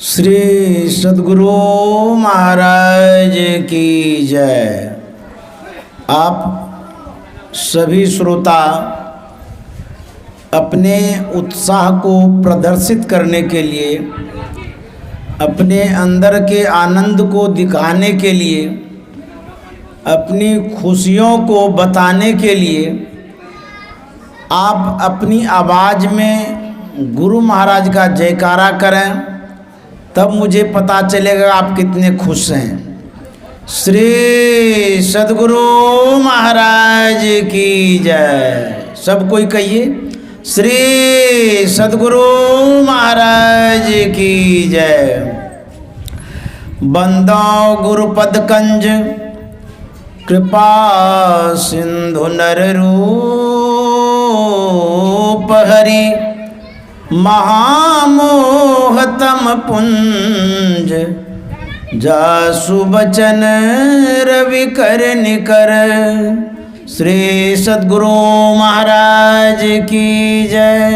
श्री सद्गुरु महाराज की जय। आप सभी श्रोता अपने उत्साह को प्रदर्शित करने के लिए, अपने अंदर के आनंद को दिखाने के लिए, अपनी खुशियों को बताने के लिए आप अपनी आवाज़ में गुरु महाराज का जयकारा करें, तब मुझे पता चलेगा आप कितने खुश हैं। श्री सद्गुरु महाराज की जय। सब कोई कहिए श्री सद्गुरु महाराज की जय। बंदो गुरुपद कंज कृपा सिंधु नर रूप हरि, महामोहतम पुंज जासु बचन रवि कर निकर। श्री सद्गुरु महाराज की जय।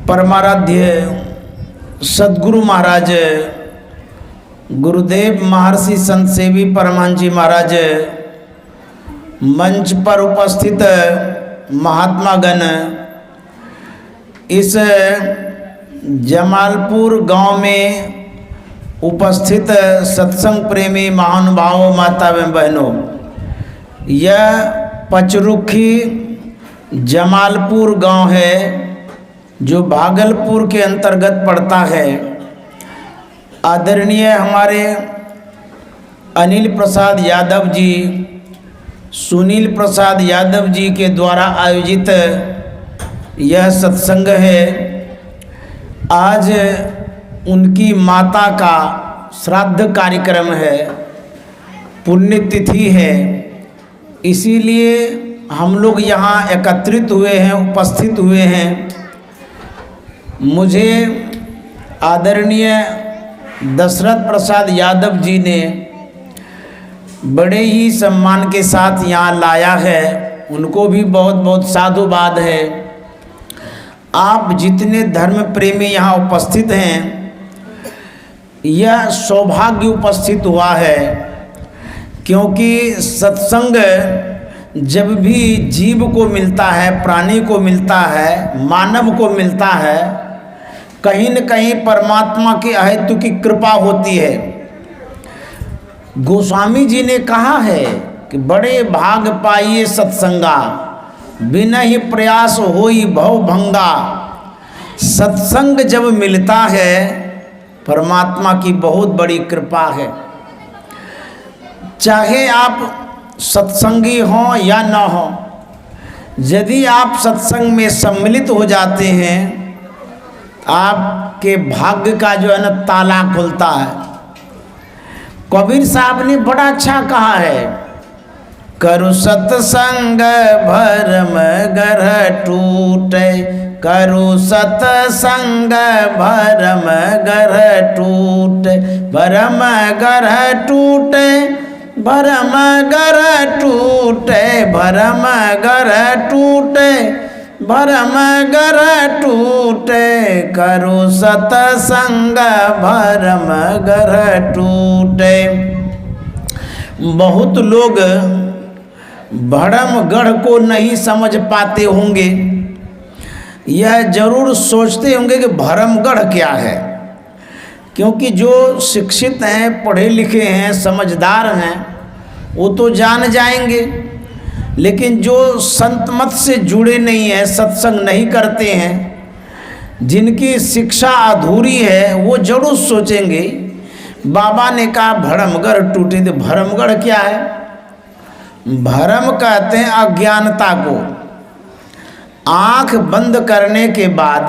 परमाराध्य सद्गुरु महाराज गुरुदेव महर्षि संत सेवी परमहंस जी महाराज, मंच पर उपस्थित महात्मागण, इस जमालपुर गांव में उपस्थित सत्संग प्रेमी महानुभावों, माता एवं बहनों, यह पचरुखी जमालपुर गांव है जो भागलपुर के अंतर्गत पड़ता है। आदरणीय हमारे अनिल प्रसाद यादव जी, सुनील प्रसाद यादव जी के द्वारा आयोजित यह सत्संग है। आज उनकी माता का श्राद्ध कार्यक्रम है, पुण्यतिथि है, इसीलिए हम लोग यहाँ एकत्रित हुए हैं, उपस्थित हुए हैं। मुझे आदरणीय दशरथ प्रसाद यादव जी ने बड़े ही सम्मान के साथ यहाँ लाया है, उनको भी बहुत बहुत साधुवाद है। आप जितने धर्म प्रेमी यहाँ उपस्थित हैं, यह सौभाग्य उपस्थित हुआ है, क्योंकि सत्संग जब भी जीव को मिलता है, प्राणी को मिलता है, मानव को मिलता है, कहीं न कहीं परमात्मा की अहेतु की कृपा होती है। गोस्वामी जी ने कहा है कि बड़े भाग पाइए सत्संगा, बिना ही प्रयास होई भव भंगा। सत्संग जब मिलता है, परमात्मा की बहुत बड़ी कृपा है। चाहे आप सत्संगी हों या न हो, यदि आप सत्संग में सम्मिलित हो जाते हैं, आपके भाग्य का जो है न ताला खुलता है। कबीर साहब ने बड़ा अच्छा कहा है, करु सत्संग भरम घर टूटे, करु सत्संग भरम घर टूटे, भरम घर टूटे, भरम घर टूटे, भरम घर टूटे, भरम घर टूटे, करु सत्संग भरम घर टूटे। बहुत लोग भरमगढ़ को नहीं समझ पाते होंगे, यह जरूर सोचते होंगे कि भरमगढ़ क्या है, क्योंकि जो शिक्षित हैं, पढ़े लिखे हैं, समझदार हैं, वो तो जान जाएंगे, लेकिन जो संत मत से जुड़े नहीं हैं, सत्संग नहीं करते हैं, जिनकी शिक्षा अधूरी है, वो जरूर सोचेंगे बाबा ने कहा भरमगढ़ टूटे, तो भरमगढ़ क्या है? भरम कहते हैं अज्ञानता को। आँख बंद करने के बाद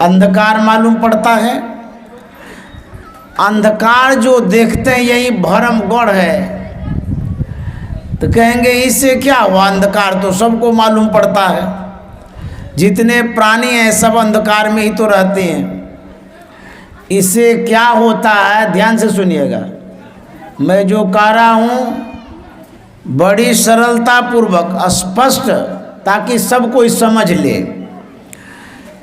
अंधकार मालूम पड़ता है। अंधकार जो देखते हैं यही भरमगढ़ है, तो कहेंगे इससे क्या हुआ? अंधकार तो सबको मालूम पड़ता है, जितने प्राणी हैं सब अंधकार में ही तो रहते हैं। इससे क्या होता है, ध्यान से सुनिएगा। मैं जो कह रहा हूँ बड़ी सरलता पूर्वक स्पष्ट, ताकि सब कोई समझ ले।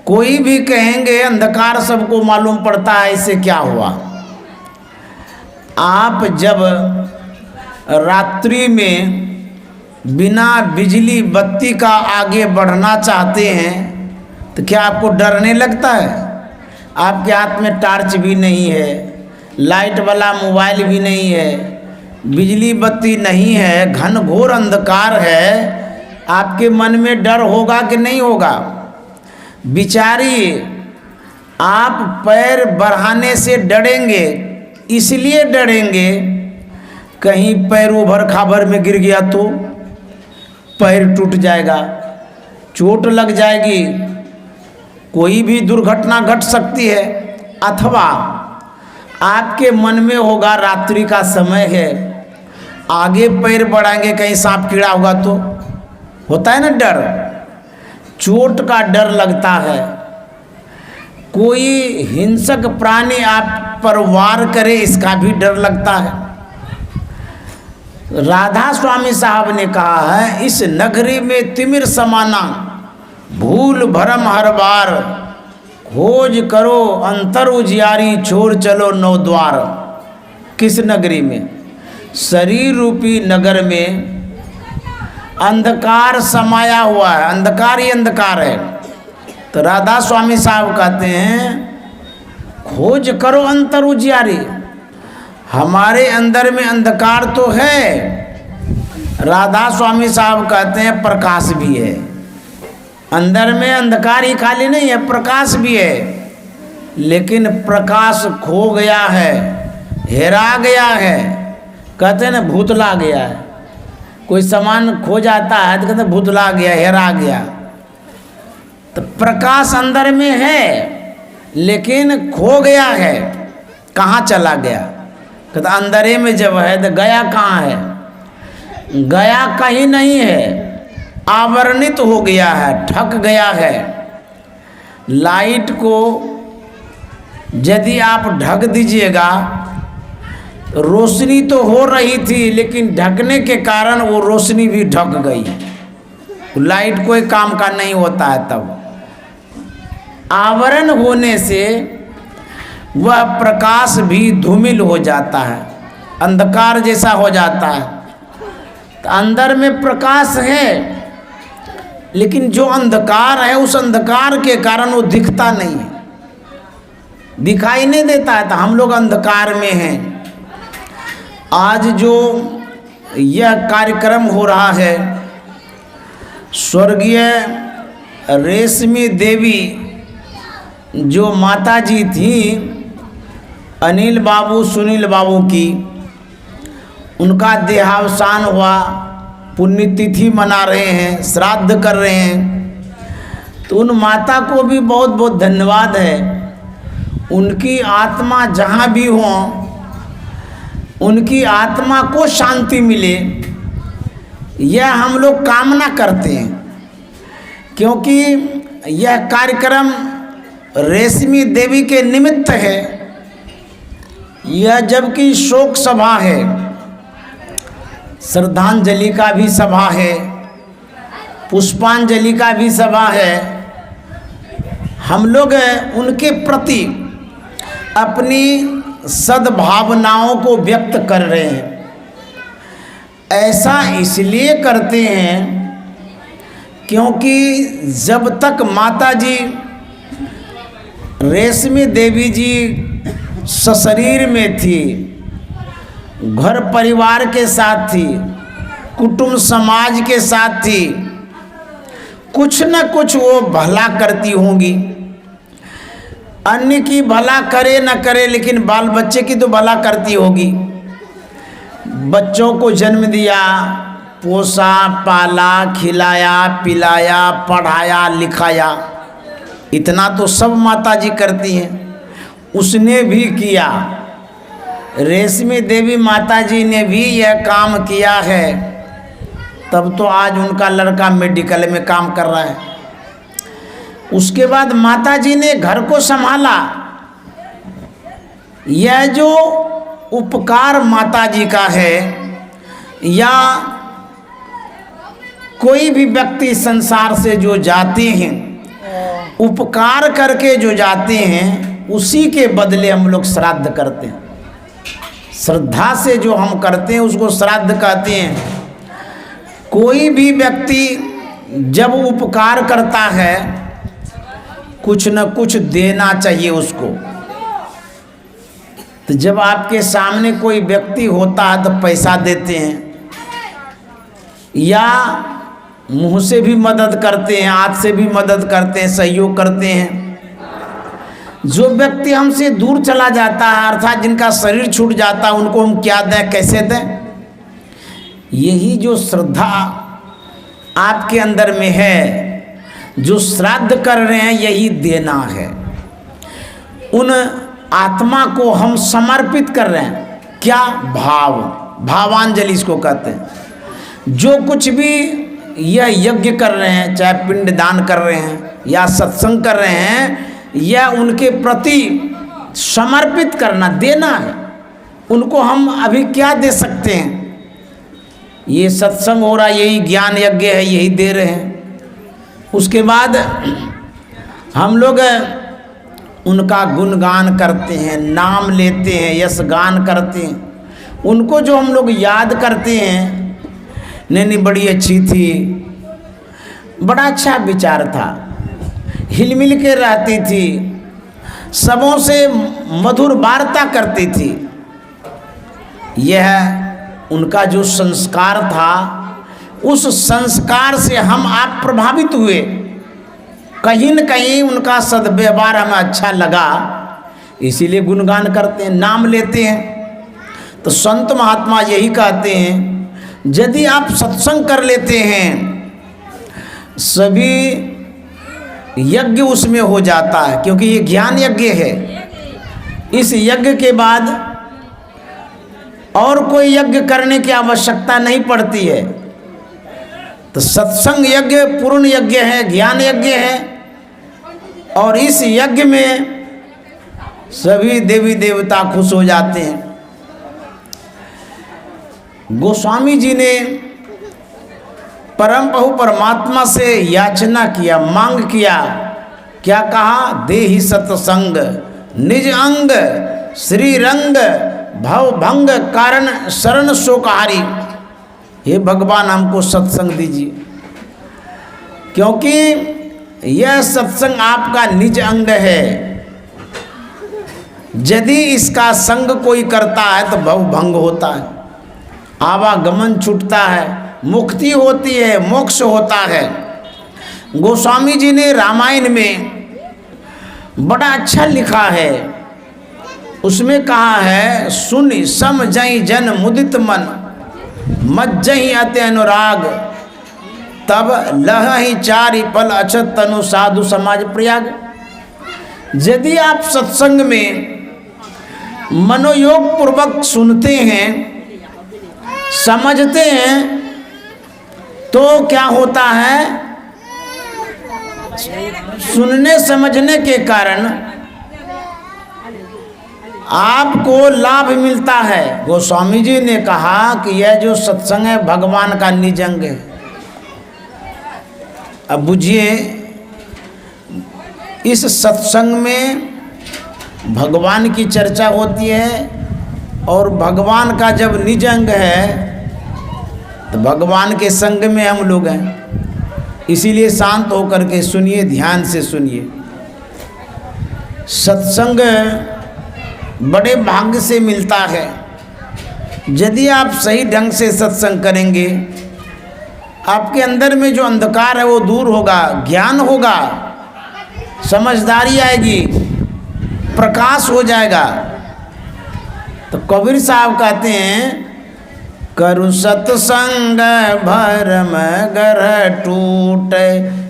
कोई भी कहेंगे अंधकार सबको मालूम पड़ता है, इससे क्या हुआ? आप जब रात्रि में बिना बिजली बत्ती का आगे बढ़ना चाहते हैं तो क्या आपको डर नहीं लगता है? आपके हाथ में टार्च भी नहीं है, लाइट वाला मोबाइल भी नहीं है, बिजली बत्ती नहीं है, घनघोर अंधकार है, आपके मन में डर होगा कि नहीं होगा? विचारिए, आप पैर बढ़ाने से डरेंगे, इसलिए डरेंगे कहीं पैर उभर खाबर में गिर गया तो पैर टूट जाएगा, चोट लग जाएगी, कोई भी दुर्घटना घट सकती है। अथवा आपके मन में होगा रात्रि का समय है, आगे पैर बढ़ाएंगे कहीं सांप कीड़ा होगा तो, होता है ना डर, चोट का डर लगता है। कोई हिंसक प्राणी आप पर वार करे इसका भी डर लगता है। राधा स्वामी साहब ने कहा है, इस नगरी में तिमिर समाना, भूल भरम हर बार, खोज करो अंतर उजियारी, छोड़ चलो नौ द्वार। किस नगरी में? शरीर रूपी नगर में अंधकार समाया हुआ है, अंधकार ही अंधकार है। तो राधा स्वामी साहब कहते हैं खोज करो अंतर उजियारी, हमारे अंदर में अंधकार तो है, राधा स्वामी साहब कहते हैं प्रकाश भी है, अंदर में अंधकार ही खाली नहीं है, प्रकाश भी है, लेकिन प्रकाश खो गया है, हेरा गया है। कहते हैं ना भूतला गया है, कोई सामान खो जाता है तो कहते हैं भूतला गया, हेरा गया। तो प्रकाश अंदर में है लेकिन खो गया है, कहाँ चला गया? कहते अंदरे में जब है तो गया कहाँ है? गया कहीं नहीं है, आवरणित हो गया है, ढक गया है। लाइट को यदि आप ढक दीजिएगा, रोशनी तो हो रही थी लेकिन ढकने के कारण वो रोशनी भी ढक गई, लाइट कोई काम का नहीं होता है। तब आवरण होने से वह प्रकाश भी धूमिल हो जाता है, अंधकार जैसा हो जाता है। तो अंदर में प्रकाश है लेकिन जो अंधकार है उस अंधकार के कारण वो दिखता नहीं है, दिखाई नहीं देता है। तो हम लोग अंधकार में हैं। आज जो यह कार्यक्रम हो रहा है, स्वर्गीय रेशमी देवी जो माता जी थी अनिल बाबू सुनील बाबू की, उनका देहावसान हुआ, पुण्यतिथि मना रहे हैं, श्राद्ध कर रहे हैं। तो उन माता को भी बहुत बहुत धन्यवाद है। उनकी आत्मा जहाँ भी हो, उनकी आत्मा को शांति मिले, यह हम लोग कामना करते हैं। क्योंकि यह कार्यक्रम रेशमी देवी के निमित्त है, यह जबकि शोक सभा है, श्रद्धांजलि का भी सभा है, पुष्पांजलि का भी सभा है। हम लोग उनके प्रति अपनी सद्भावनाओं को व्यक्त कर रहे हैं। ऐसा इसलिए करते हैं क्योंकि जब तक माता जी रेशमी देवी जी सशरीर में थी, घर परिवार के साथ थी, कुटुंब समाज के साथ थी, कुछ न कुछ वो भला करती होंगी। अन्य की भला करे न करे लेकिन बाल बच्चे की तो भला करती होगी। बच्चों को जन्म दिया, पोसा, पाला, खिलाया, पिलाया, पढ़ाया, लिखाया, इतना तो सब माता जी करती हैं। उसने भी किया, रेशमी देवी माता जी ने भी यह काम किया है, तब तो आज उनका लड़का मेडिकल में काम कर रहा है। उसके बाद माता जी ने घर को संभाला। यह जो उपकार माता जी का है, या कोई भी व्यक्ति संसार से जो जाते हैं उपकार करके जो जाते हैं उसी के बदले हम लोग श्राद्ध करते हैं। श्रद्धा से जो हम करते हैं उसको श्राद्ध कहते हैं। कोई भी व्यक्ति जब उपकार करता है कुछ न कुछ देना चाहिए उसको। तो जब आपके सामने कोई व्यक्ति होता है तो पैसा देते हैं, या मुंह से भी मदद करते हैं, हाथ से भी मदद करते हैं, सहयोग करते हैं। जो व्यक्ति हमसे दूर चला जाता है अर्थात जिनका शरीर छूट जाता है उनको हम क्या दें, कैसे दें? यही जो श्रद्धा आपके अंदर में है, जो श्राद्ध कर रहे हैं, यही देना है। उन आत्मा को हम समर्पित कर रहे हैं। क्या? भावांजलि इसको कहते हैं। जो कुछ भी यह यज्ञ कर रहे हैं, चाहे पिंड दान कर रहे हैं या सत्संग कर रहे हैं, यह उनके प्रति समर्पित करना, देना है। उनको हम अभी क्या दे सकते हैं? ये सत्संग हो रहा, यही ज्ञान यज्ञ है, यही दे रहे हैं। उसके बाद हम लोग उनका गुणगान करते हैं, नाम लेते हैं, यश गान करते हैं। उनको जो हम लोग याद करते हैं, नहीं बड़ी अच्छी थी, बड़ा अच्छा विचार था, हिलमिल के रहती थी, सबों से मधुर वार्ता करती थी। यह उनका जो संस्कार था, उस संस्कार से हम आप प्रभावित हुए। कहीं न कहीं उनका सद्व्यवहार हमें अच्छा लगा, इसीलिए गुणगान करते हैं, नाम लेते हैं। तो संत महात्मा यही कहते हैं, यदि आप सत्संग कर लेते हैं, सभी यज्ञ उसमें हो जाता है, क्योंकि ये ज्ञान यज्ञ है। इस यज्ञ के बाद और कोई यज्ञ करने की आवश्यकता नहीं पड़ती है। तो सत्संग यज्ञ पूर्ण यज्ञ है, ज्ञान यज्ञ है, और इस यज्ञ में सभी देवी देवता खुश हो जाते हैं। गोस्वामी जी ने परम प्रभु परमात्मा से याचना किया, मांग किया। क्या कहा? देहि सत्संग निज अंग श्री रंग भव भंग कारण शरण शोकहारी। हे भगवान, हमको सत्संग दीजिए, क्योंकि यह सत्संग आपका निज अंग है। यदि इसका संग कोई करता है तो भव भंग होता है, आवागमन छूटता है, मुक्ति होती है, मोक्ष होता है। गोस्वामी जी ने रामायण में बड़ा अच्छा लिखा है। उसमें कहा है, सुनि सम जई जन मुदित मन, मज्जहि अति अनुराग, तब लहहि चारि पल अछत तनु साधु समाज प्रयाग। यदि आप सत्संग में मनोयोग पूर्वक सुनते हैं, समझते हैं, तो क्या होता है? सुनने समझने के कारण आपको लाभ मिलता है। गोस्वामी जी ने कहा कि यह जो सत्संग है भगवान का निज अंग है। अब बुझिए, इस सत्संग में भगवान की चर्चा होती है, और भगवान का जब निज अंग है तो भगवान के संग में हम लोग हैं। इसीलिए शांत होकर के सुनिए, ध्यान से सुनिए। सत्संग बड़े भाग्य से मिलता है। यदि आप सही ढंग से सत्संग करेंगे, आपके अंदर में जो अंधकार है वो दूर होगा, ज्ञान होगा, समझदारी आएगी, प्रकाश हो जाएगा। तो कबीर साहब कहते हैं, करु सत्संग भरम घर टूटे,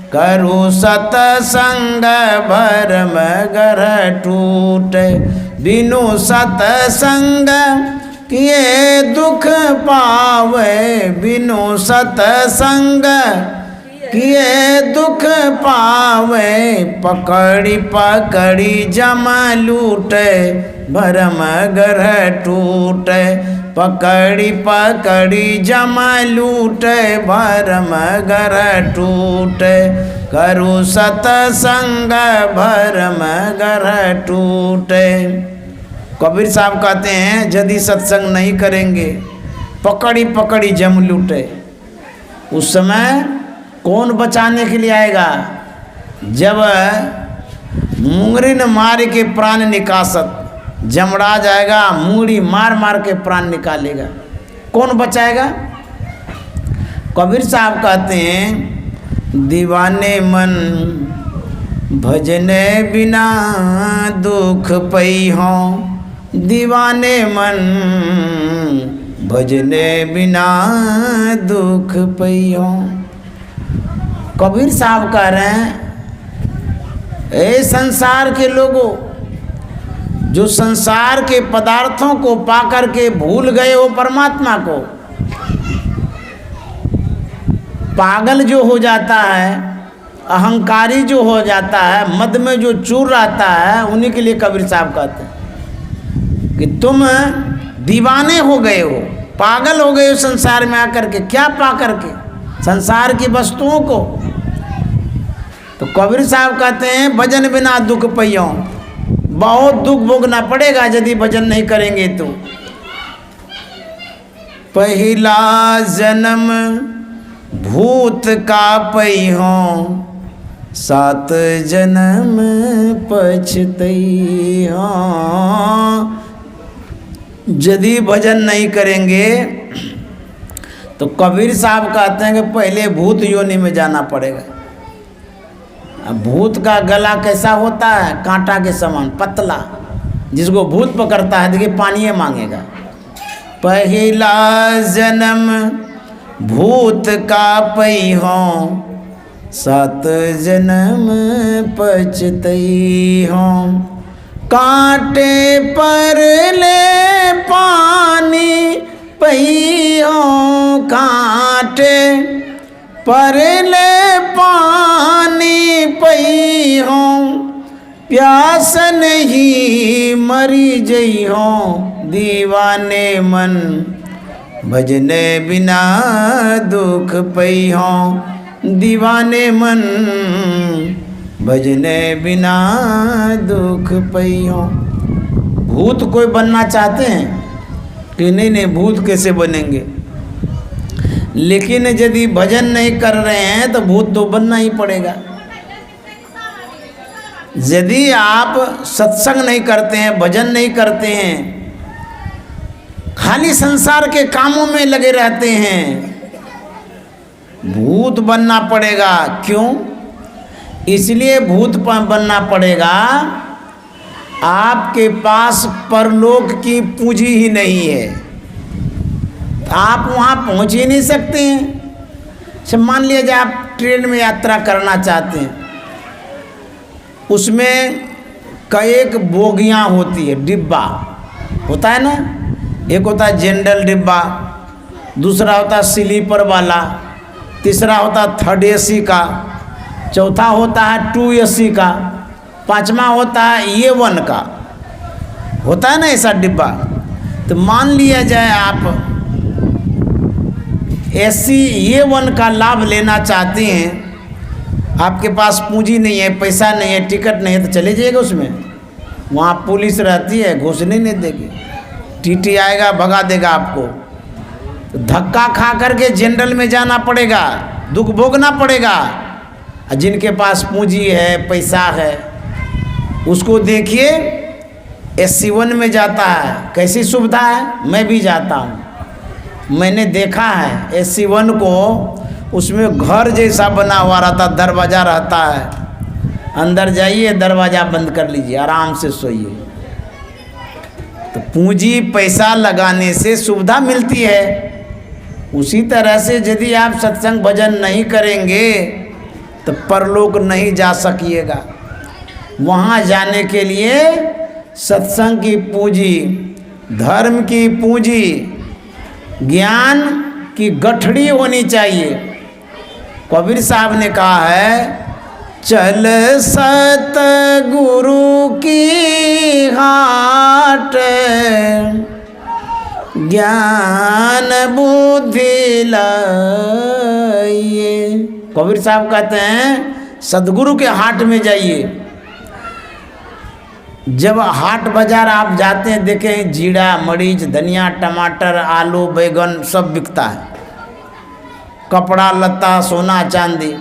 करु सत्संग भरम घर टूटे, बिनु सत्संग किए दुख पावे, बिनु सत्संग किए दुख पावे, पकड़ी पकड़ी जम लूटे, भरम घर टूटे, पकड़ी पकड़ी जम लूटे, भरम घर टूटे। करू सतसंग भरम घर टूटे। कबीर साहब कहते हैं यदि सत्संग नहीं करेंगे पकड़ी पकड़ी जम लूटे। उस समय कौन बचाने के लिए आएगा? जब मुंगरी न मार के प्राण निकासत, जमड़ा जाएगा, मुंगरी मार मार के प्राण निकालेगा, कौन बचाएगा? कबीर साहब कहते हैं दीवाने मन भजने बिना दुख पई हों, दीवाने मन भजने बिना दुख पई हों। कबीर साहब कह रहे हैं ए संसार के लोगों, जो संसार के पदार्थों को पाकर के भूल गए हो परमात्मा को, पागल जो हो जाता है, अहंकारी जो हो जाता है, मद में जो चूर रहता है, उन्हीं के लिए कबीर साहब कहते हैं कि तुम दीवाने हो गए हो, पागल हो गए हो संसार में आकर के। क्या पा करके? संसार की वस्तुओं को। तो कबीर साहब कहते हैं भजन बिना दुख पइयों, बहुत दुख भोगना पड़ेगा यदि भजन नहीं करेंगे तो। पहला जन्म भूत का पई हों, 7 जन्म पछतई हों। यदि भजन नहीं करेंगे तो कबीर साहब कहते हैं कि पहले भूत योनि में जाना पड़ेगा। अब भूत का गला कैसा होता है? कांटा के समान पतला, जिसको भूत पकड़ता है देखिए पानी मांगेगा। पहला जन्म भूत का पई हों, 7 जन्म पछतई हों। कांटे पर ले पानी पई हों, कांटे पर ले पानी पई हों। प्यास नहीं मरी जई हों, दीवाने मन भजने बिना दुख पई हों। दीवाने मन भजने बिना दुख पई हों। भूत कोई बनना चाहते हैं कि नहीं, भूत कैसे बनेंगे? लेकिन यदि भजन नहीं कर रहे हैं तो भूत तो बनना ही पड़ेगा। यदि आप सत्संग नहीं करते हैं, भजन नहीं करते हैं, खाली संसार के कामों में लगे रहते हैं, भूत बनना पड़ेगा। क्यों? इसलिए भूत बनना पड़ेगा, आपके पास परलोक की पूंजी ही नहीं है, आप वहाँ पहुँच ही नहीं सकते हैं। मान लिया जाए आप ट्रेन में यात्रा करना चाहते हैं, उसमें कई बोगियाँ होती है, डिब्बा होता है ना। एक होता है जनरल डिब्बा, दूसरा होता है स्लीपर वाला, तीसरा होता है 3rd AC का, चौथा होता है 2 AC का, पांचवा होता है A1 का, होता है ना ऐसा डिब्बा। तो मान लिया जाए आप AC A1 का लाभ लेना चाहते हैं, आपके पास पूंजी नहीं है, पैसा नहीं है, टिकट नहीं है, तो चले जाइएगा उसमें। वहाँ पुलिस रहती है, घुसने नहीं देगी, TT आएगा भगा देगा आपको। तो धक्का खा करके जनरल में जाना पड़ेगा, दुख भोगना पड़ेगा। जिनके पास पूंजी है, पैसा है, उसको देखिए SC1 में जाता है, कैसी सुविधा है। मैं भी जाता हूँ, मैंने देखा है SC1 को, उसमें घर जैसा बना हुआ रहता, दरवाज़ा रहता है, अंदर जाइए दरवाज़ा बंद कर लीजिए, आराम से सोइए। तो पूंजी पैसा लगाने से सुविधा मिलती है। उसी तरह से यदि आप सत्संग भजन नहीं करेंगे तो परलोक नहीं जा सकिएगा। वहाँ जाने के लिए सत्संग की पूंजी, धर्म की पूंजी, ज्ञान की गठड़ी होनी चाहिए। कबीर साहब ने कहा है, चल सतगुरु की हाट, ज्ञान बुद्धि लाइए। कबीर साहब कहते हैं सदगुरु के हाट में जाइए। जब हाट बाजार आप जाते हैं, देखें जीरा, मरीच, धनिया, टमाटर, आलू, बैगन सब बिकता है, कपड़ा लत्ता, सोना चांदी।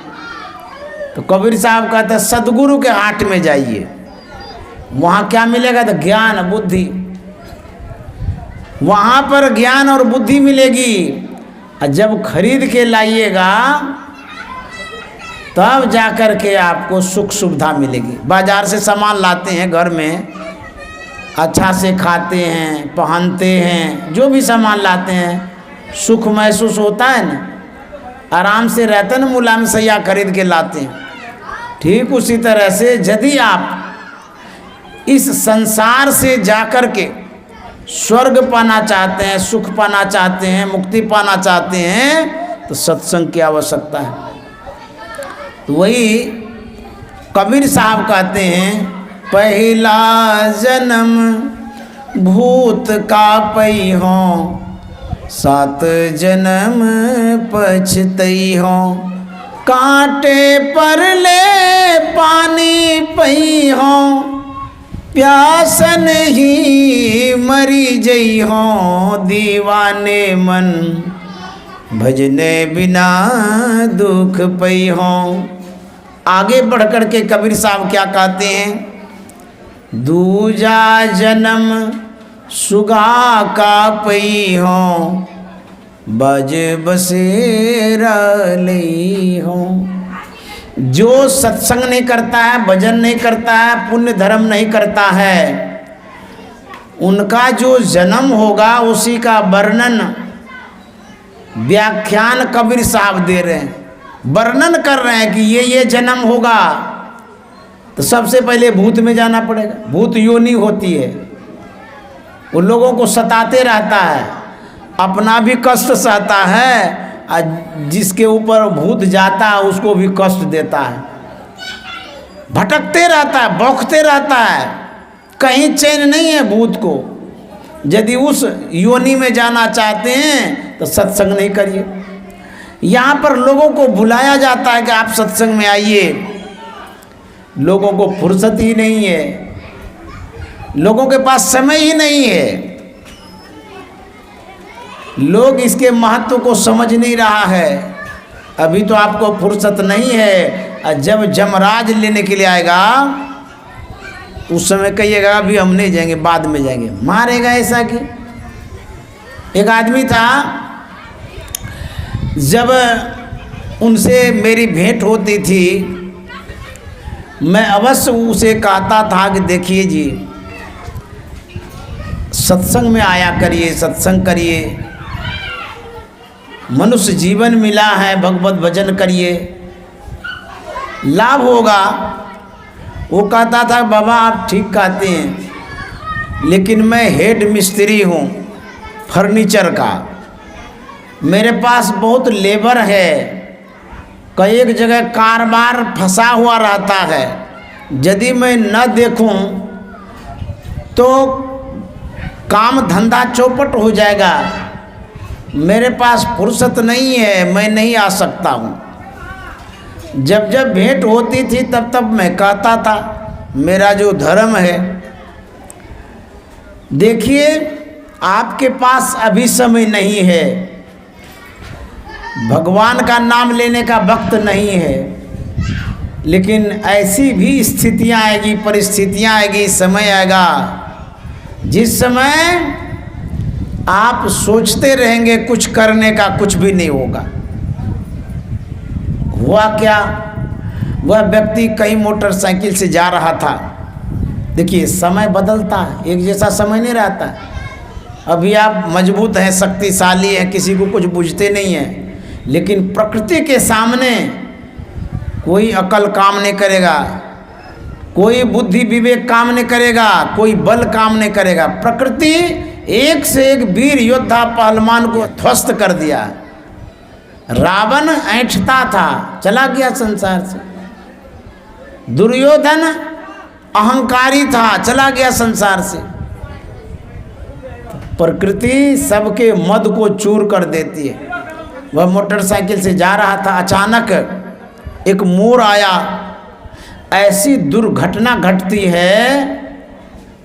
तो कबीर साहब कहते हैं सदगुरु के हाट में जाइए, वहाँ क्या मिलेगा? तो ज्ञान बुद्धि, वहाँ पर ज्ञान और बुद्धि मिलेगी। और जब खरीद के लाइएगा तब जाकर के आपको सुख सुविधा मिलेगी। बाजार से सामान लाते हैं, घर में अच्छा से खाते हैं, पहनते हैं, जो भी सामान लाते हैं सुख महसूस होता है ना, आराम से रहते हैं ना, मुलायम सैया खरीद के लाते हैं। ठीक उसी तरह से यदि आप इस संसार से जाकर के स्वर्ग पाना चाहते हैं, सुख पाना चाहते हैं, मुक्ति पाना चाहते हैं, तो सत्संग की आवश्यकता है। तो वही कबीर साहब कहते हैं, पहला जन्म भूत का पई हो, 7 जन्म पछतई हो, कांटे पर ले पानी पई हो, प्यासन ही मरी जई हो, दीवाने मन भजने बिना दुख पई हो। आगे बढ़ कर के कबीर साहब क्या कहते हैं? दूजा जन्म सुगा का पई हो, बज बसेरा लई हो। जो सत्संग नहीं करता है, भजन नहीं करता है, पुण्य धर्म नहीं करता है, उनका जो जन्म होगा उसी का वर्णन व्याख्यान कबीर साहब दे रहे हैं, वर्णन कर रहे हैं कि ये जन्म होगा। तो सबसे पहले भूत में जाना पड़ेगा। भूत योनि होती है, वो लोगों को सताते रहता है, अपना भी कष्ट सहता है, और जिसके ऊपर भूत जाता है उसको भी कष्ट देता है, भटकते रहता है, बौखते रहता है, कहीं चैन नहीं है भूत को। यदि उस योनि में जाना चाहते हैं तो सत्संग नहीं करिए। यहाँ पर लोगों को बुलाया जाता है कि आप सत्संग में आइए, लोगों को फुर्सत ही नहीं है, लोगों के पास समय ही नहीं है, लोग इसके महत्व को समझ नहीं रहा है। अभी तो आपको फुर्सत नहीं है, और जब जमराज लेने के लिए आएगा उस समय कहिएगा अभी हम नहीं जाएंगे, बाद में जाएंगे, मारेगा। ऐसा कि एक आदमी था, जब उनसे मेरी भेंट होती थी, मैं अवश्य उसे कहता था कि देखिए जी, सत्संग में आया करिए, सत्संग करिए, मनुष्य जीवन मिला है, भगवत भजन करिए, लाभ होगा। वो कहता था बाबा आप ठीक कहते हैं, लेकिन मैं हेड मिस्त्री हूँ फर्नीचर का, मेरे पास बहुत लेबर है, कई एक जगह कारोबार फंसा हुआ रहता है, यदि मैं न देखूं तो काम धंधा चौपट हो जाएगा, मेरे पास फुर्सत नहीं है, मैं नहीं आ सकता हूँ। जब जब भेंट होती थी तब तब मैं कहता था मेरा जो धर्म है, देखिए आपके पास अभी समय नहीं है, भगवान का नाम लेने का वक्त नहीं है, लेकिन ऐसी भी स्थितियां आएगी, परिस्थितियां आएगी, समय आएगा जिस समय आप सोचते रहेंगे कुछ करने का, कुछ भी नहीं होगा। हुआ क्या, वह व्यक्ति कई मोटरसाइकिल से जा रहा था। देखिए समय बदलता है, एक जैसा समय नहीं रहता। अभी आप मजबूत हैं, शक्तिशाली हैं, किसी को कुछ बुझते नहीं हैं, लेकिन प्रकृति के सामने कोई अकल काम नहीं करेगा, कोई बुद्धि विवेक काम नहीं करेगा, कोई बल काम नहीं करेगा। प्रकृति एक से एक वीर योद्धा पहलवान को ध्वस्त कर दिया। रावण ऐंठता था, चला गया संसार से। दुर्योधन अहंकारी था, चला गया संसार से। प्रकृति सबके मद को चूर कर देती है। वह मोटरसाइकिल से जा रहा था, अचानक एक मोर आया, ऐसी दुर्घटना घटती है,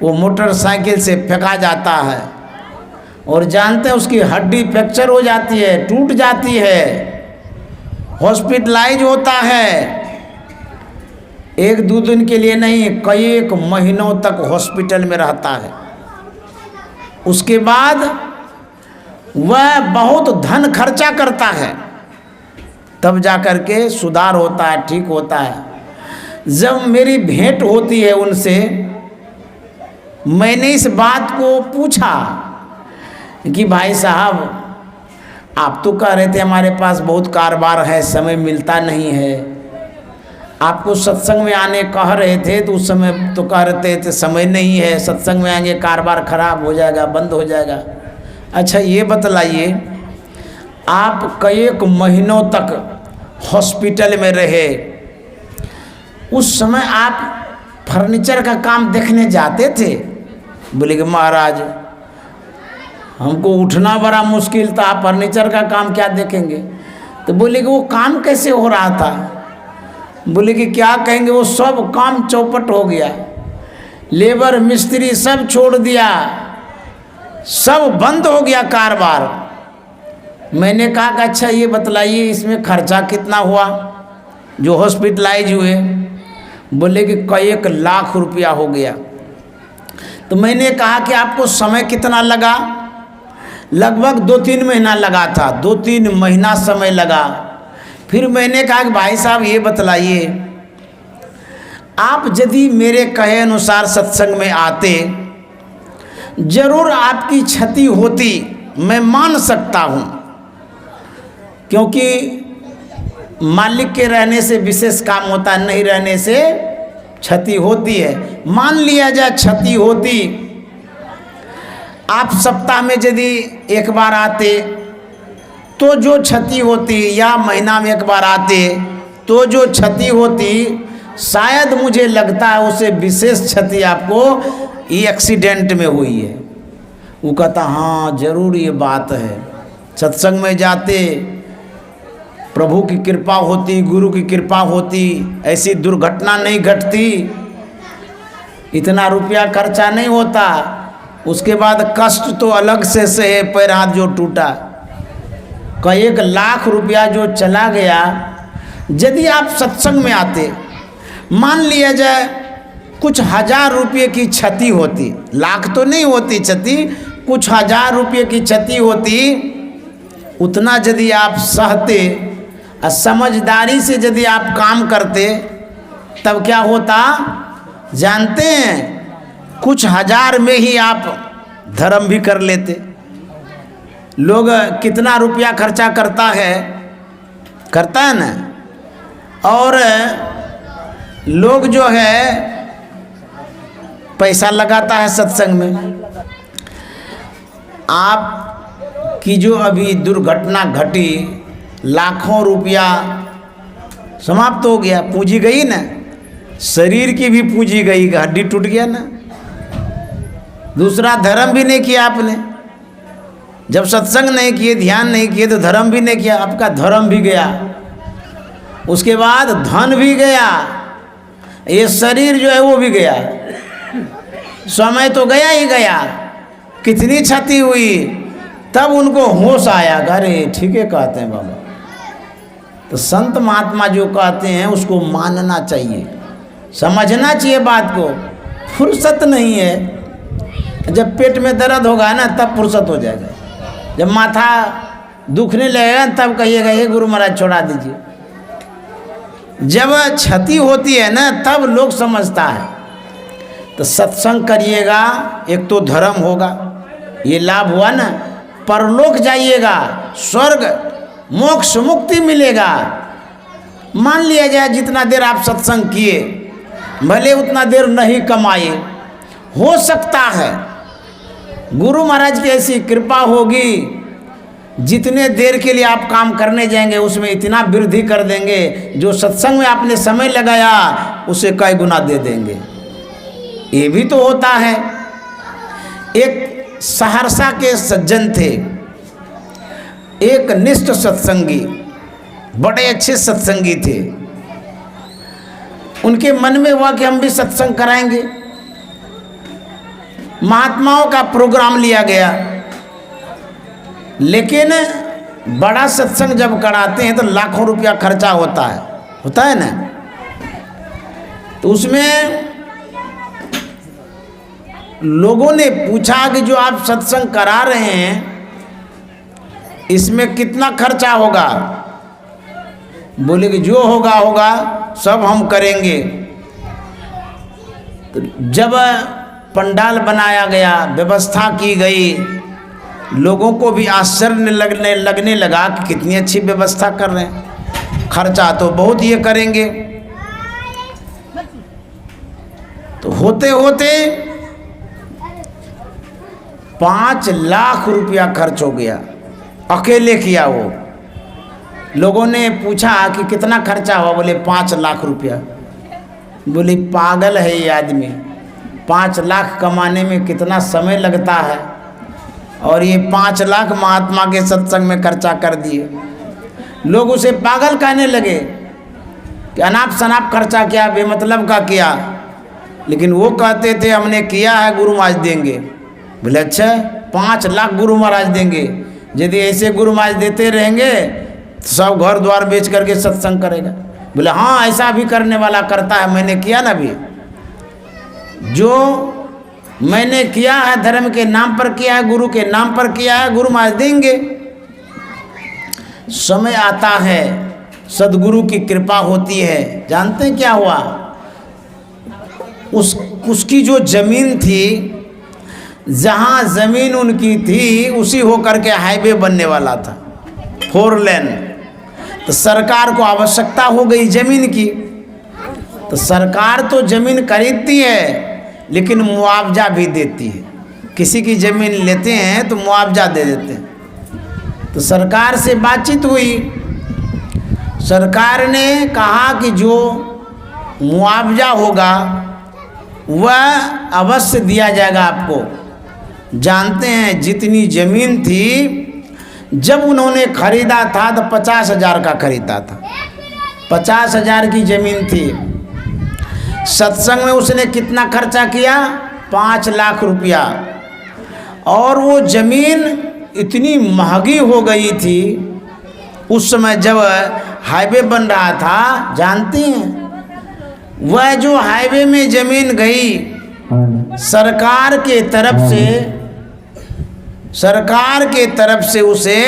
वो मोटरसाइकिल से फेंका जाता है और जानते हैं उसकी हड्डी फ्रैक्चर हो जाती है, टूट जाती है, हॉस्पिटलाइज होता है। 1-2 दिन के लिए नहीं, कई एक महीनों तक हॉस्पिटल में रहता है। उसके बाद वह बहुत धन खर्चा करता है, तब जा कर के सुधार होता है, ठीक होता है। जब मेरी भेंट होती है उनसे, मैंने इस बात को पूछा कि भाई साहब, आप तो कह रहे थे हमारे पास बहुत कारोबार है, समय मिलता नहीं है। आपको सत्संग में आने कह रहे थे तो उस समय तो कह रहे थे समय नहीं है, सत्संग में आएंगे कारोबार खराब हो जाएगा, बंद हो जाएगा। अच्छा ये बतलाइए, आप कई एक महीनों तक हॉस्पिटल में रहे, उस समय आप फर्नीचर का काम देखने जाते थे? बोले कि महाराज हमको उठना बड़ा मुश्किल था, आप फर्नीचर का काम क्या देखेंगे? तो बोले कि वो काम कैसे हो रहा था? बोले कि क्या कहेंगे, वो सब काम चौपट हो गया, लेबर मिस्त्री सब छोड़ दिया, सब बंद हो गया कारोबार। मैंने कहा कि अच्छा ये बतलाइए इसमें खर्चा कितना हुआ जो हॉस्पिटलाइज हुए? बोले कि कई 1 लाख रुपया हो गया। तो मैंने कहा कि आपको समय कितना लगा? लगभग 2-3 महीना लगा था, 2-3 महीना समय लगा। फिर मैंने कहा कि भाई साहब ये बतलाइए, आप यदि मेरे कहे अनुसार सत्संग में आते, जरूर आपकी क्षति होती, मैं मान सकता हूँ, क्योंकि मालिक के रहने से विशेष काम होता है, नहीं रहने से क्षति होती है। मान लिया जाए क्षति होती, आप सप्ताह में यदि 1 बार आते तो जो क्षति होती, या महीना में 1 बार आते तो जो क्षति होती, शायद मुझे लगता है उसे विशेष क्षति आपको ये एक्सीडेंट में हुई है। वो कहता हाँ जरूर ये बात है, सत्संग में जाते, प्रभु की कृपा होती, गुरु की कृपा होती, ऐसी दुर्घटना नहीं घटती, इतना रुपया खर्चा नहीं होता। उसके बाद कष्ट तो अलग से सहे, पैर हाथ जो टूटा, कई 1 लाख रुपया जो चला गया। यदि आप सत्संग में आते, मान लिया जाए कुछ 1000 रुपये की क्षति होती, लाख तो नहीं होती क्षति, कुछ 1000 रुपये की क्षति होती, उतना यदि आप सहते और समझदारी से यदि आप काम करते, तब क्या होता जानते हैं? कुछ 1000 में ही आप धर्म भी कर लेते। लोग कितना रुपया खर्चा करता है ना, और लोग जो है पैसा लगाता है सत्संग में। आप की जो अभी दुर्घटना घटी, लाखों रुपया समाप्त हो गया, पूंजी गई ना, शरीर की भी पूंजी गई, हड्डी टूट गया ना। दूसरा धर्म भी नहीं किया आपने, जब सत्संग नहीं किए, ध्यान नहीं किए तो धर्म भी नहीं किया, आपका धर्म भी गया, उसके बाद धन भी गया, ये शरीर जो है वो भी गया, समय तो गया ही गया। कितनी क्षति हुई, तब उनको होश आया, अरे ठीक है कहते हैं बाबा। तो संत महात्मा जो कहते हैं उसको मानना चाहिए, समझना चाहिए बात को। फुर्सत नहीं है, जब पेट में दर्द होगा ना तब फुर्सत हो जाएगा, जब माथा दुखने लगेगा तब कहिएगा ये गुरु महाराज छोड़ा दीजिए। जब क्षति होती है ना तब लोग समझता है। तो सत्संग करिएगा, एक तो धर्म होगा, ये लाभ हुआ ना, परलोक जाइएगा, स्वर्ग मोक्ष मुक्ति मिलेगा। मान लिया जाए जितना देर आप सत्संग किए, भले उतना देर नहीं कमाए, हो सकता है गुरु महाराज की ऐसी कृपा होगी, जितने देर के लिए आप काम करने जाएंगे उसमें इतना वृद्धि कर देंगे, जो सत्संग में आपने समय लगाया उसे कई गुना दे देंगे। ये भी तो होता है। एक सहरसा के सज्जन थे, एक निष्ठ सत्संगी, बड़े अच्छे सत्संगी थे। उनके मन में हुआ कि हम भी सत्संग कराएंगे। महात्माओं का प्रोग्राम लिया गया, लेकिन बड़ा सत्संग जब कराते हैं तो लाखों रुपया खर्चा होता है ना। तो उसमें लोगों ने पूछा कि जो आप सत्संग करा रहे हैं इसमें कितना खर्चा होगा। बोले कि जो होगा सब हम करेंगे। तो जब पंडाल बनाया गया, व्यवस्था की गई, लोगों को भी आश्चर्य लगने लगा कि कितनी अच्छी व्यवस्था कर रहे हैं, खर्चा तो बहुत ये करेंगे। तो होते होते 5 लाख रुपया खर्च हो गया, अकेले किया वो। लोगों ने पूछा कि कितना खर्चा हुआ, बोले 5 लाख रुपया। बोले पागल है ये आदमी, 5 लाख कमाने में कितना समय लगता है, और ये 5 लाख महात्मा के सत्संग में खर्चा कर दिए। लोग उसे पागल कहने लगे कि अनाप शनाप खर्चा किया, बेमतलब का किया। लेकिन वो कहते थे हमने किया है, गुरु महाराज देंगे। बोले अच्छा, 5 लाख गुरु महाराज देंगे। यदि ऐसे गुरु महाराज देते रहेंगे तो सब घर द्वार बेच करके सत्संग करेगा। बोले हाँ, ऐसा भी करने वाला करता है, मैंने किया ना। भी जो मैंने किया है धर्म के नाम पर किया है, गुरु के नाम पर किया है, गुरु महाराज देंगे। समय आता है, सदगुरु की कृपा होती है। जानते हैं क्या हुआ? उसकी जो जमीन थी, जहाँ जमीन उनकी थी उसी होकर के हाईवे बनने वाला था, 4 लेन। तो सरकार को आवश्यकता हो गई जमीन की। तो सरकार तो जमीन खरीदती है लेकिन मुआवजा भी देती है। किसी की ज़मीन लेते हैं तो मुआवजा दे देते हैं। तो सरकार से बातचीत हुई, सरकार ने कहा कि जो मुआवजा होगा वह अवश्य दिया जाएगा आपको। जानते हैं जितनी ज़मीन थी, जब उन्होंने खरीदा था तो 50,000 का खरीदा था, 50,000 की ज़मीन थी। सत्संग में उसने कितना खर्चा किया? 5 लाख रुपया। और वो ज़मीन इतनी महंगी हो गई थी उस समय जब हाईवे बन रहा था। जानते हैं वह जो हाईवे में ज़मीन गई, सरकार के तरफ से उसे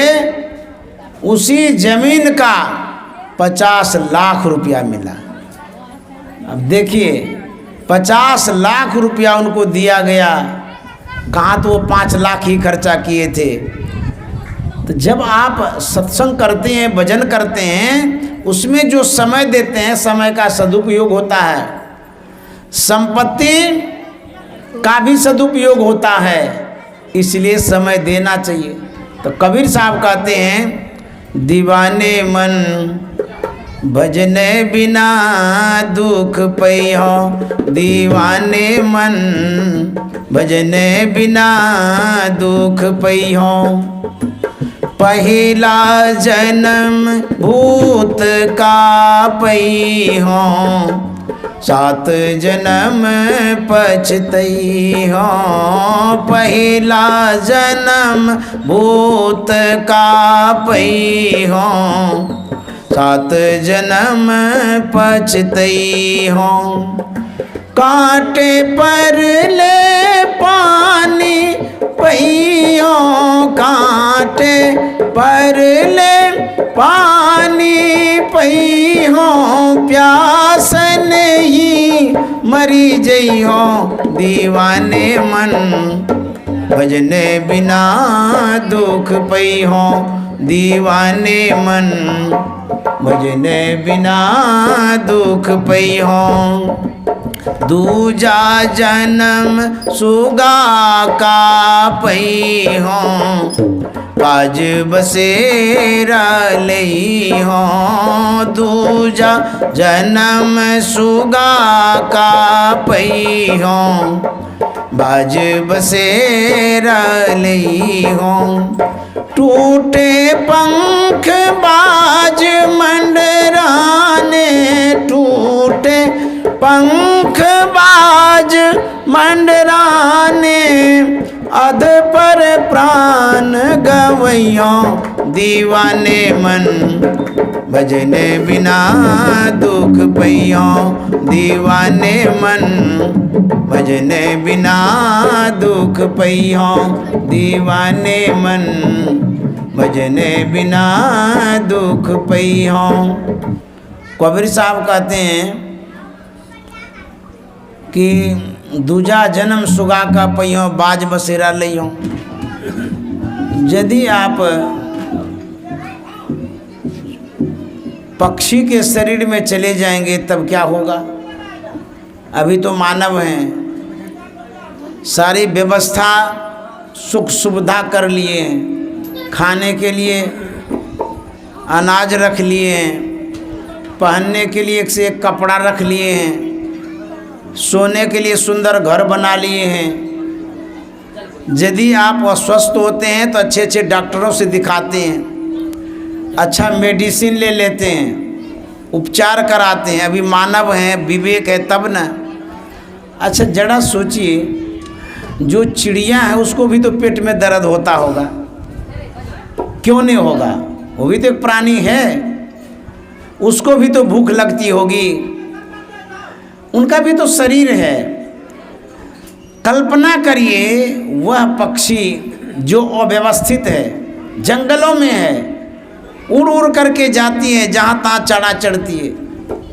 उसी ज़मीन का 50 लाख रुपया मिला। अब देखिए 50 लाख रुपया उनको दिया गया। कहाँ तो वो 5 लाख ही खर्चा किए थे। तो जब आप सत्संग करते हैं, भजन करते हैं, उसमें जो समय देते हैं, समय का सदुपयोग होता है, संपत्ति का भी सदुपयोग होता है, इसलिए समय देना चाहिए। तो कबीर साहब कहते हैं, दीवाने मन भजने बिना दुख पैहो, दीवाने मन भजने बिना दुख पैहो। पहला जन्म भूत का पैहो, 7 जन्म पछतई हो। पहला जन्म भूत का पैहो, 7 जन्म पछतई हो। कांटे पर ले पानी पैयो, कांटे पर ले पानी पैहो। प्यास नहीं मरी जइहो, दीवाने मन भजने बिना दुख पैहो। दीवाने मन भजने बिना दुख पैहो। दूजा जन्म सुगा का पैहो, काज बसेरा लई हो। दूजा जन्म सुगा का पैहो, बाज बसेरा लई हो। टूटे पंख बाज मंडराने, टूटे पंख बाज मंडराने अध पर प्राण गवैयों दीवाने मन भजने बिना दुख पैयों दीवाने मन भजने बिना दुख पैयों दीवाने मन भजने बिना दुख पैयों। कबीर साहब कहते हैं कि दूजा जन्म सुगा का पैयों बाज बसेरा लियों। यदि आप पक्षी के शरीर में चले जाएंगे तब क्या होगा? अभी तो मानव हैं, सारी व्यवस्था सुख सुविधा कर लिए हैं, खाने के लिए अनाज रख लिए हैं, पहनने के लिए एक से एक कपड़ा रख लिए हैं, सोने के लिए सुंदर घर बना लिए हैं। यदि आप अस्वस्थ होते हैं तो अच्छे अच्छे डॉक्टरों से दिखाते हैं, अच्छा मेडिसिन ले लेते हैं, उपचार कराते हैं। अभी मानव हैं, विवेक है तब ना। अच्छा जरा सोचिए, जो चिड़िया है उसको भी तो पेट में दर्द होता होगा, क्यों नहीं होगा? वो भी तो एक प्राणी है, उसको भी तो भूख लगती होगी, उनका भी तो शरीर है। कल्पना करिए वह पक्षी जो अव्यवस्थित है, जंगलों में है, उड़ उड़ करके जाती है, जहाँ तहाँ चढ़ा चढ़ती है।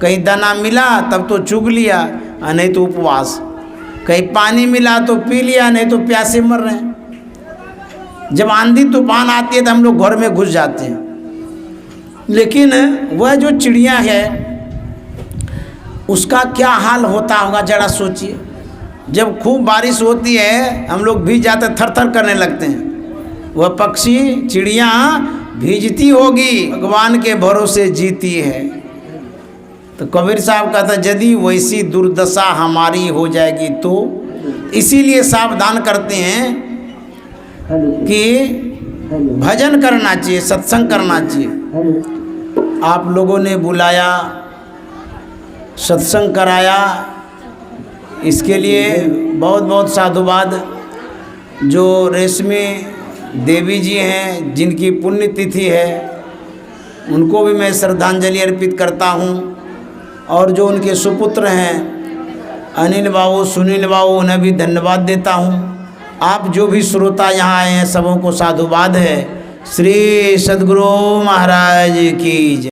कहीं दाना मिला तब तो चुग लिया, नहीं तो उपवास। कहीं पानी मिला तो पी लिया, नहीं तो प्यासे मर रहे हैं। जब आंधी तूफान आती है तो हम लोग घर में घुस जाते हैं। लेकिन वह जो चिड़िया है उसका क्या हाल होता होगा जरा सोचिए। जब खूब बारिश होती है हम लोग भीग जाते, थर थर करने लगते हैं। वह पक्षी चिड़िया भीजती होगी, भगवान के भरोसे जीती है। तो कबीर साहब कहता यदि वैसी दुर्दशा हमारी हो जाएगी तो इसीलिए सावधान करते हैं कि भजन करना चाहिए, सत्संग करना चाहिए। आप लोगों ने बुलाया, सत्संग कराया, इसके लिए बहुत बहुत साधुवाद। जो रेशमी देवी जी हैं जिनकी पुण्यतिथि है, उनको भी मैं श्रद्धांजलि अर्पित करता हूँ। और जो उनके सुपुत्र हैं अनिल बाबू, सुनील बाबू, उन्हें भी धन्यवाद देता हूँ। आप जो भी श्रोता यहाँ आए हैं सबों को साधुवाद है। श्री सद्गुरु महाराज की जय।